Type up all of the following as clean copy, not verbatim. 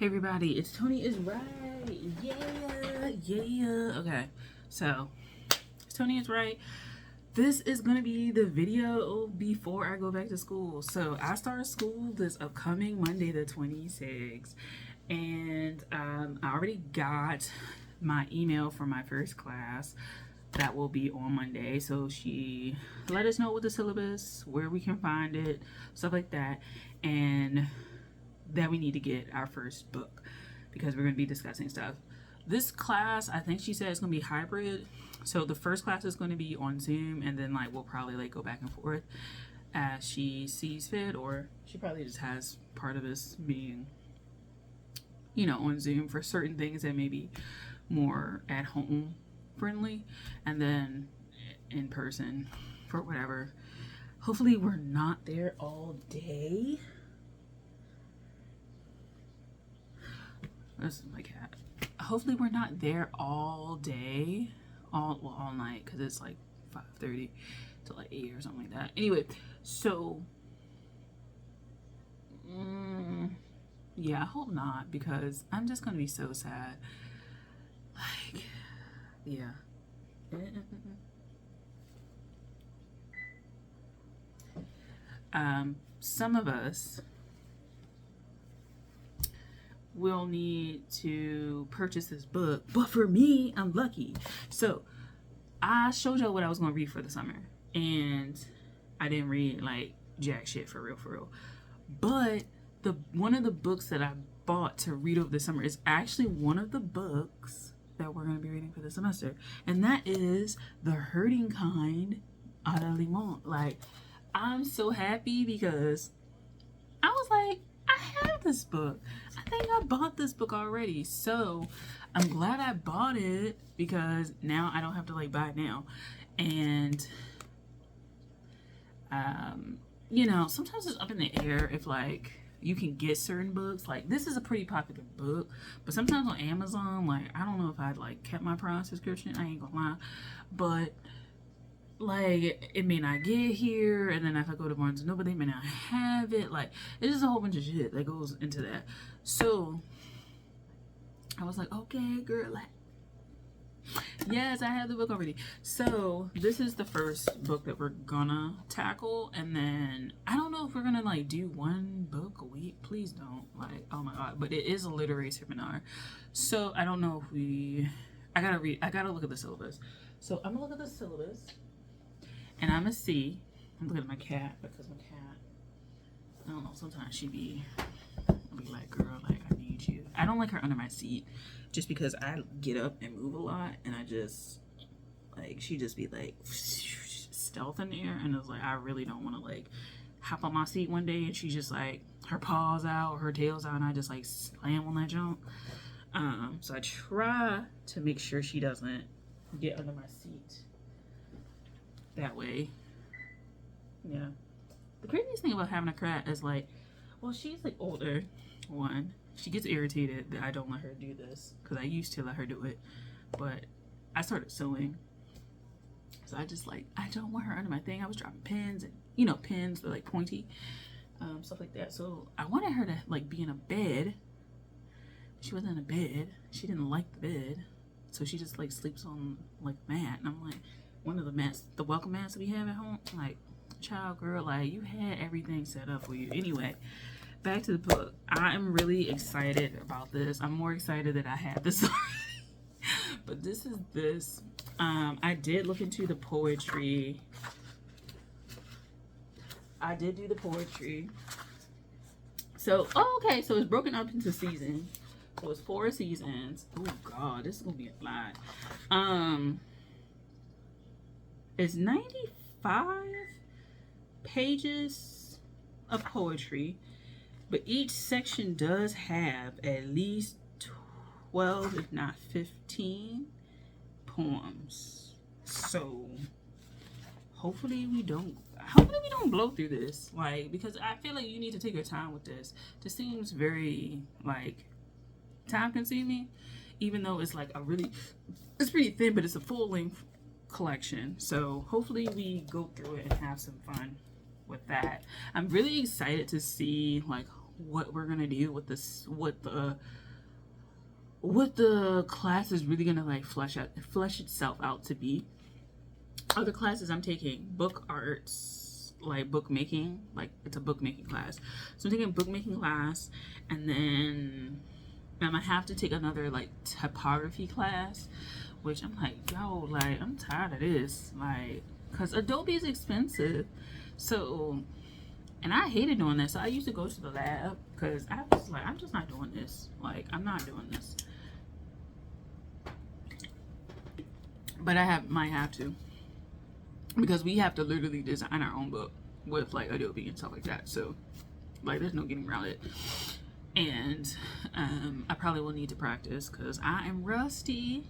Hey everybody, it's Tony is right. Yeah. Okay, so Tony is right. This is gonna be the video before I go back to school. So I start school this upcoming Monday, the 26th, and I already got my email for my first class. That will be on Monday. So she let us know what the syllabus, where we can find it, stuff like that, and that we need to get our first book because we're going to be discussing stuff. This class, I think she said it's going to be hybrid. So the first class is going to be on Zoom, and then we'll probably go back and forth as she sees fit, or she probably just has part of this being, on Zoom for certain things that may be more at home friendly, and then in person for whatever. Hopefully we're not there all day. This is my cat. Hopefully we're not there all day, all night, because it's 5:30 to 8 or something like that. Anyway, so yeah, I hope not, because I'm just gonna be so sad. Yeah. Some of us will need to purchase this book, but for me, I'm lucky. So I showed y'all what I was going to read for the summer, and I didn't read jack shit for real. But one of the books that I bought to read over the summer is actually one of the books that we're going to be reading for the semester, and that is The Hurting Kind, Ada Limon. I'm so happy because I was like, I have this book. I think I bought this book already. So I'm glad I bought it, because now I don't have to buy it now. And sometimes it's up in the air if you can get certain books. This is a pretty popular book, but sometimes on Amazon, I don't know if I'd kept my Prime subscription, I ain't gonna lie, but it may not get here, and then if I go to Barnes & Noble, they may not have it. It's just a whole bunch of shit that goes into that. So I was like, okay, girl, yes, I have the book already. So this is the first book that we're gonna tackle, and then I don't know if we're gonna do one book a week. Please don't. Oh my god. But it is a literary seminar, so I don't know if I gotta look at the syllabus. So I'm gonna look at the syllabus, and I'm gonna see. I'm looking at my cat, because my cat, I don't know, sometimes she be like, girl, I need you. I don't like her under my seat, just because I get up and move a lot, and I just, she just be stealth in the air, and it's I really don't want to hop on my seat one day, and she's just her paws out or her tail's out, and I just slam on that jump. So I try to make sure she doesn't get under my seat that way. Yeah. The craziest thing about having a cat is she's older. One, she gets irritated that I don't let her do this, because I used to let her do it, but I started sewing, so I just I don't want her under my thing. I was dropping pins, and pins are pointy, stuff like that. So I wanted her to be in a bed. She wasn't in a bed. She didn't like the bed, so she just sleeps on a mat. And I'm one of the mats, the welcome mats that we have at home. Child, girl, you had everything set up for you. Anyway, back to the book. I am really excited about this. I'm more excited that I had this but this is this. I did look into the poetry. I did do the poetry. So, okay, so it's broken up into seasons. So it's 4 seasons. Oh god, this is gonna be a lot. It's 95 pages of poetry, but each section does have at least 12, if not 15 poems. So hopefully we don't blow through this, because I feel like you need to take your time with this. This seems very time consuming, even though it's it's pretty thin, but it's a full length collection. So hopefully we go through it and have some fun with that. I'm really excited to see what we're gonna do with this, what the class is really gonna like flesh itself out to be. Other classes I'm taking, book arts, like bookmaking, like it's a bookmaking class. So I'm taking a bookmaking class, and then I'm gonna have to take another like typography class, which I'm like, yo, like I'm tired of this, like, cause Adobe is expensive. So, and I hated doing this. So I used to go to the lab because I was like, I'm just not doing this. Like, I'm not doing this. But might have to, because we have to literally design our own book with like Adobe and stuff like that. So, like, there's no getting around it. And I probably will need to practice because I am rusty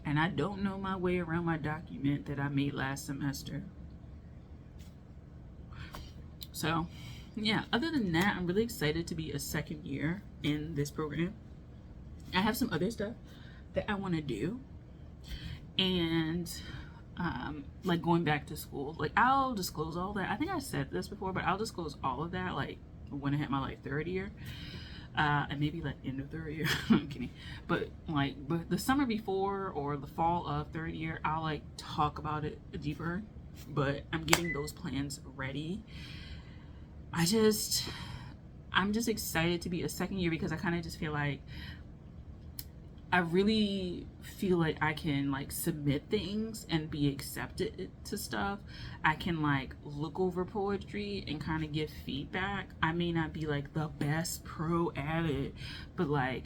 and I don't know my way around my document that I made last semester. So, yeah, other than that, I'm really excited to be a second year in this program. I have some other stuff that I want to do. And like going back to school, like I'll disclose all that. I think I said this before, but I'll disclose all of that like when I hit my like third year, and maybe like end of third year. I'm kidding, but the summer before or the fall of third year, I'll like talk about it deeper. But I'm getting those plans ready. I'm just excited to be a second year because I kind of just feel like I really feel like I can like submit things and be accepted to stuff. I can like look over poetry and kind of give feedback. I may not be like the best pro at it, but like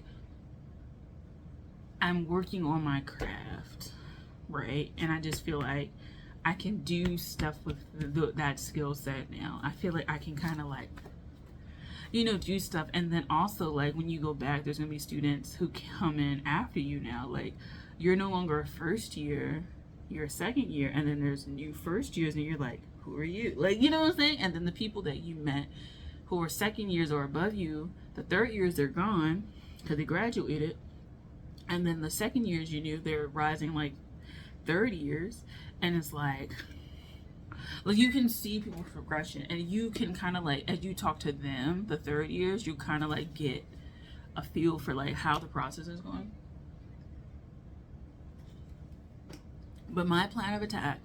I'm working on my craft, right? And I just feel like I can do stuff with that skill set now. I feel like I can kind of like, you know, do stuff. And then also like when you go back, there's gonna be students who come in after you now. Like you're no longer a first year, you're a second year, and then there's new first years and you're like, who are you? Like, you know what I'm saying? And then the people that you met who are second years or above you, the third years they're gone because they graduated. And then the second years you knew they're rising like third years, and it's like you can see people's progression, and you can kind of like, as you talk to them, the third years, you kind of like get a feel for like how the process is going. But my plan of attack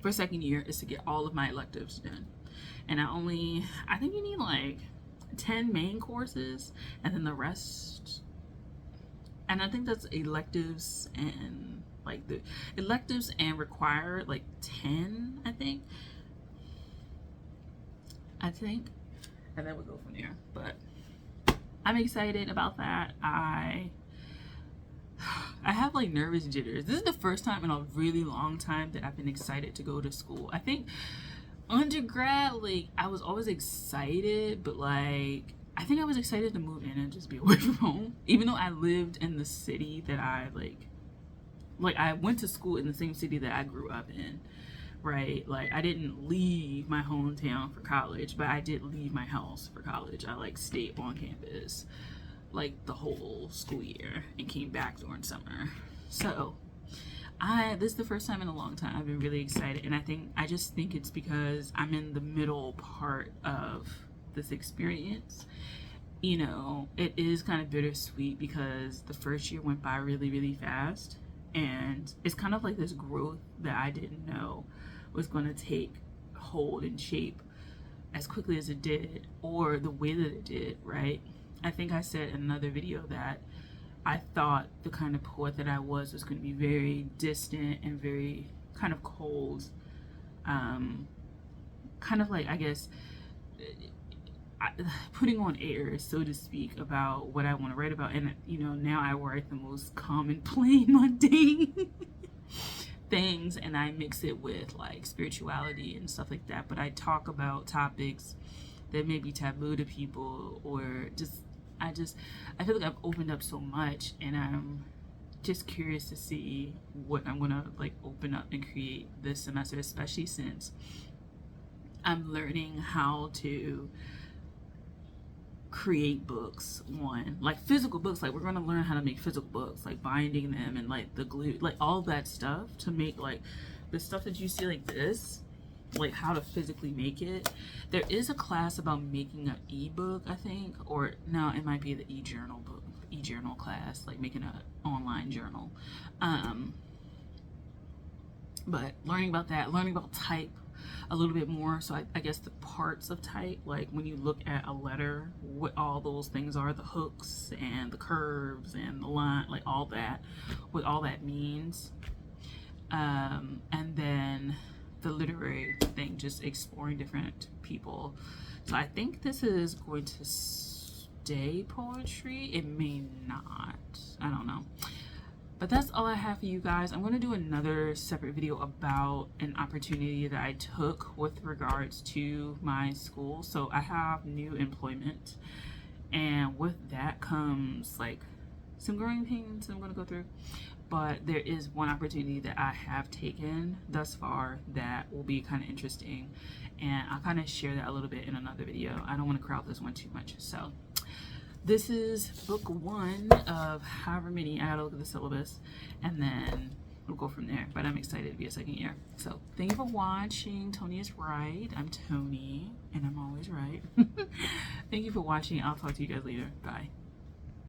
for second year is to get all of my electives done. And I think you need like 10 main courses and then the rest. And I think that's electives and like the electives and require like 10, I think. And then we'll go from there. But I'm excited about that. I have like nervous jitters. This is the first time in a really long time that I've been excited to go to school. I think undergrad, like I was always excited, but like I think I was excited to move in and just be away from home, even though I lived in the city that I like I went to school in the same city that I grew up in, right? Like I didn't leave my hometown for college, but I did leave my house for college. I like stayed on campus like the whole school year and came back during summer. So this is the first time in a long time I've been really excited, and I just think it's because I'm in the middle part of this experience. You know, it is kind of bittersweet because the first year went by really, really fast, and it's kind of like this growth that I didn't know was going to take hold and shape as quickly as it did, or the way that it did, right? I think I said in another video that I thought the kind of poet that I was going to be very distant and very kind of cold, kind of like, I guess, putting on airs, so to speak, about what I want to write about. And you know, now I write the most common, plain, mundane things, and I mix it with like spirituality and stuff like that. But I talk about topics that may be taboo to people, or I feel like I've opened up so much, and I'm just curious to see what I'm gonna like open up and create this semester, especially since I'm learning how to create books, like physical books. Like we're gonna learn how to make physical books, like binding them and like the glue, like all that stuff to make like the stuff that you see like this. like how to physically make it. There is a class about making an ebook, I think, or no, it might be the e-journal book, e-journal class, like making an online journal. But learning about that, learning about type a little bit more. So I guess the parts of type, like when you look at a letter, what all those things are, the hooks and the curves and the line, like all that, what all that means. And then the literary thing, just exploring different people. So I think this is going to stay poetry. It may not. I don't know. But that's all I have for you guys. I'm going to do another separate video about an opportunity that I took with regards to my school. So I have new employment, and with that comes like some growing pains I'm going to go through. But there is one opportunity that I have taken thus far that will be kind of interesting, and I'll kind of share that a little bit in another video. I don't want to crowd this one too much. So this is book 1 of however many. I gotta look at the syllabus, and then we'll go from there. But I'm excited to be a second year. So thank you for watching. Tony is right. I'm Tony, and I'm always right. Thank you for watching. I'll talk to you guys later. Bye.